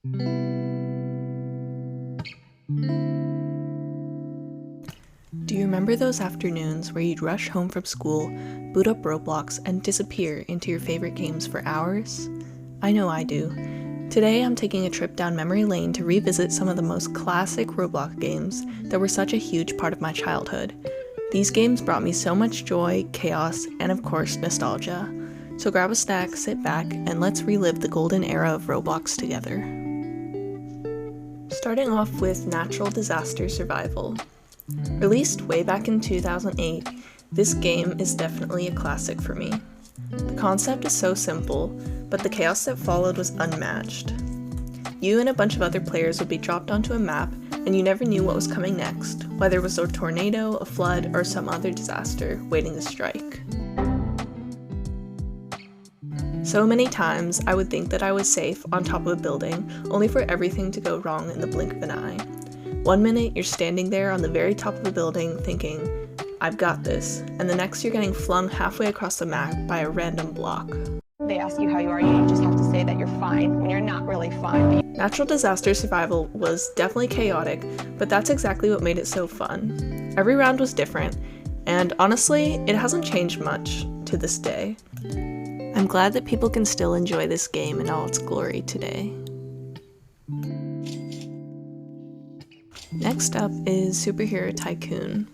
Do you remember those afternoons where you'd rush home from school, boot up Roblox, and disappear into your favorite games for hours? I know I do. Today I'm taking a trip down memory lane to revisit some of the most classic Roblox games that were such a huge part of my childhood. These games brought me so much joy, chaos, and of course nostalgia. So grab a snack, sit back, and let's relive the golden era of Roblox together. Starting off with Natural Disaster Survival. Released way back in 2008, this game is definitely a classic for me. The concept is so simple, but the chaos that followed was unmatched. You and a bunch of other players would be dropped onto a map, and you never knew what was coming next, whether it was a tornado, a flood, or some other disaster waiting to strike. So many times I would think that I was safe on top of a building, only for everything to go wrong in the blink of an eye. One minute you're standing there on the very top of a building thinking, I've got this, and the next you're getting flung halfway across the map by a random block. They ask you how you are, you just have to say that you're fine when you're not really fine. Natural Disaster Survival was definitely chaotic, but that's exactly what made it so fun. Every round was different, and honestly, it hasn't changed much to this day. I'm glad that people can still enjoy this game in all its glory today. Next up is Superhero Tycoon.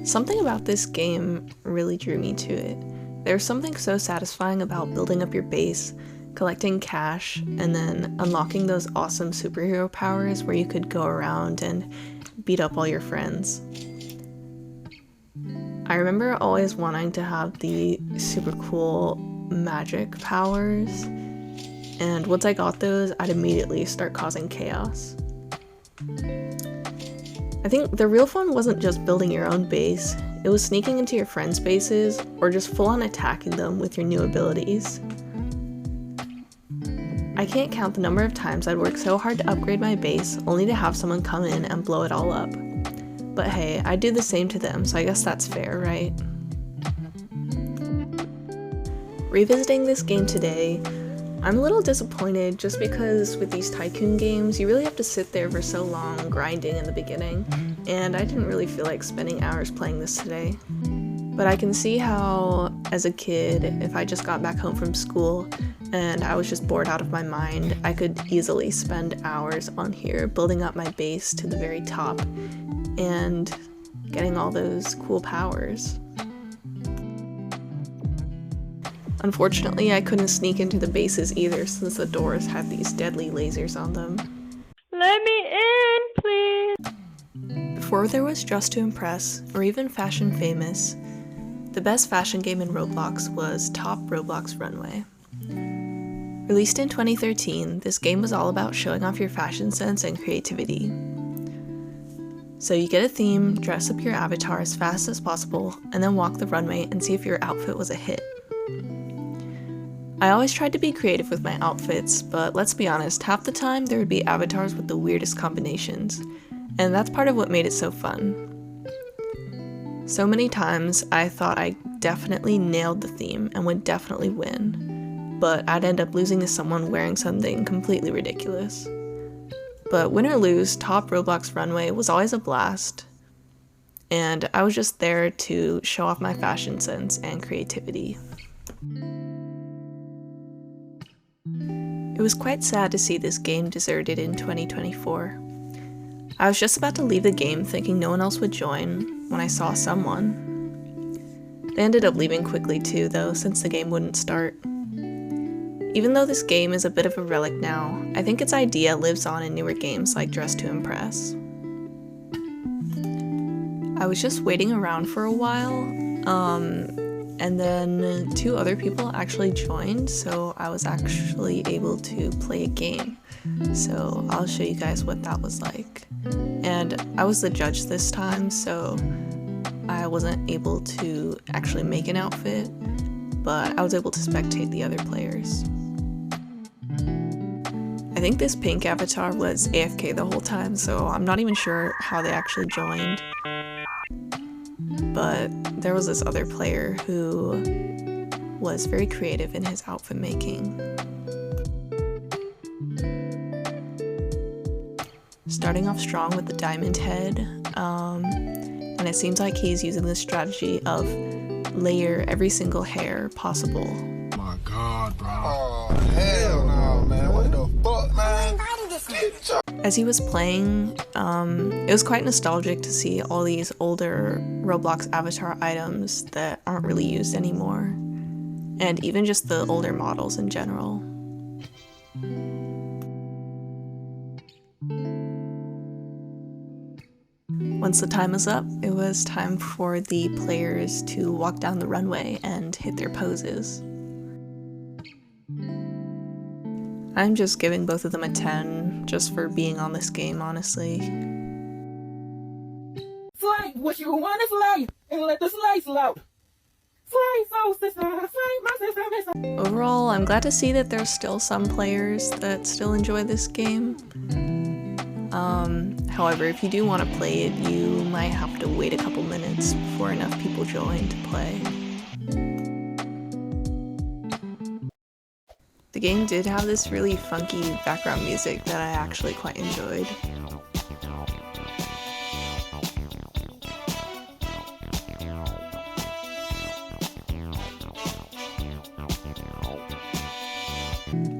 Something about this game really drew me to it. There's something so satisfying about building up your base, collecting cash, and then unlocking those awesome superhero powers where you could go around and beat up all your friends. I remember always wanting to have the super cool magic powers, and once I got those, I'd immediately start causing chaos. I think the real fun wasn't just building your own base, it was sneaking into your friends' bases or just full-on attacking them with your new abilities. I can't count the number of times I'd worked so hard to upgrade my base only to have someone come in and blow it all up. But hey, I do the same to them, so I guess that's fair, right? Revisiting this game today, I'm a little disappointed just because with these Tycoon games, you really have to sit there for so long grinding in the beginning, and I didn't really feel like spending hours playing this today. But I can see how, as a kid, if I just got back home from school and I was just bored out of my mind, I could easily spend hours on here building up my base to the very top and getting all those cool powers. Unfortunately, I couldn't sneak into the bases either since the doors had these deadly lasers on them. Let me in, please! Before there was Dress to Impress, or even Fashion Famous, the best fashion game in Roblox was Top Roblox Runway. Released in 2013, this game was all about showing off your fashion sense and creativity. So you get a theme, dress up your avatar as fast as possible, and then walk the runway and see if your outfit was a hit. I always tried to be creative with my outfits, but let's be honest, half the time there would be avatars with the weirdest combinations, and that's part of what made it so fun. So many times I thought I definitely nailed the theme and would definitely win, but I'd end up losing to someone wearing something completely ridiculous. But win or lose, Top Roblox Runway was always a blast, and I was just there to show off my fashion sense and creativity. It was quite sad to see this game deserted in 2024. I was just about to leave the game thinking no one else would join when I saw someone. They ended up leaving quickly too though, since the game wouldn't start. Even though this game is a bit of a relic now, I think its idea lives on in newer games like Dress to Impress. I was just waiting around for a while, and then 2 other people actually joined, so I was actually able to play a game. So I'll show you guys what that was like. And I was the judge this time, so I wasn't able to actually make an outfit, but I was able to spectate the other players. I think this pink avatar was AFK the whole time, so I'm not even sure how they actually joined. But there was this other player who was very creative in his outfit making. starting off strong with the diamond head, and it seems like he's using this strategy of layer every single hair possible. My God, bro. Oh, hell no, man. What the fuck, man? As he was playing, it was quite nostalgic to see all these older Roblox avatar items that aren't really used anymore, and even just the older models in general. Once the time was up, it was time for the players to walk down the runway and hit their poses. I'm just giving both of them a 10 just for being on this game, honestly. Slay what you want to slay and let the slay slow. Slay so sister, slay my sister. Overall, I'm glad to see that there's still some players that still enjoy this game. However, if you do want to play it, you might have to wait a couple minutes before enough people join to play. The game did have this really funky background music that I actually quite enjoyed.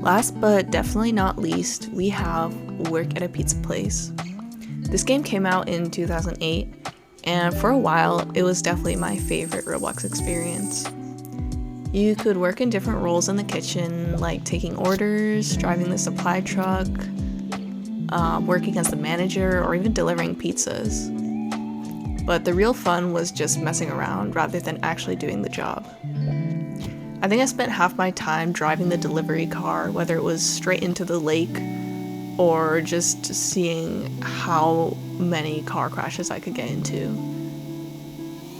Last but definitely not least, we have Work at a Pizza Place. This game came out in 2008, and for a while, it was definitely my favorite Roblox experience. You could work in different roles in the kitchen, like taking orders, driving the supply truck, working as the manager, or even delivering pizzas. But the real fun was just messing around rather than actually doing the job. I think I spent half my time driving the delivery car, whether it was straight into the lake or just seeing how many car crashes I could get into.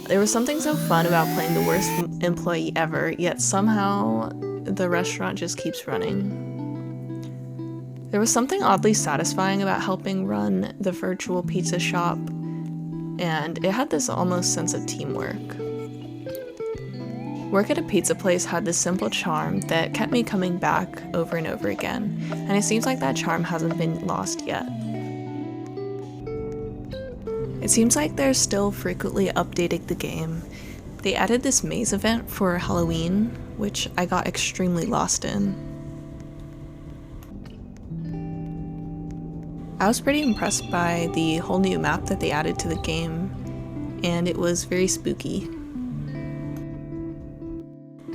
There was something so fun about playing the worst employee ever, yet somehow the restaurant just keeps running. There was something oddly satisfying about helping run the virtual pizza shop, and it had this almost sense of teamwork. Work at a Pizza Place had this simple charm that kept me coming back over and over again, and it seems like that charm hasn't been lost yet. It seems like they're still frequently updating the game. They added this maze event for Halloween, which I got extremely lost in. I was pretty impressed by the whole new map that they added to the game, and it was very spooky.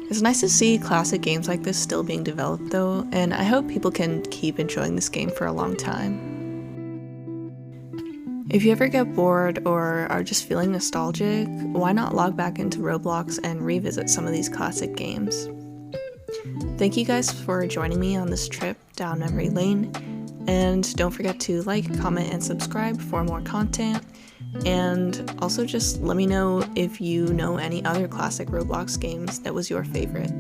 It's nice to see classic games like this still being developed though, and I hope people can keep enjoying this game for a long time. If you ever get bored or are just feeling nostalgic, why not log back into Roblox and revisit some of these classic games? Thank you guys for joining me on this trip down memory lane, and don't forget to like, comment, and subscribe for more content. And also just let me know if you know any other classic Roblox games that was your favorite.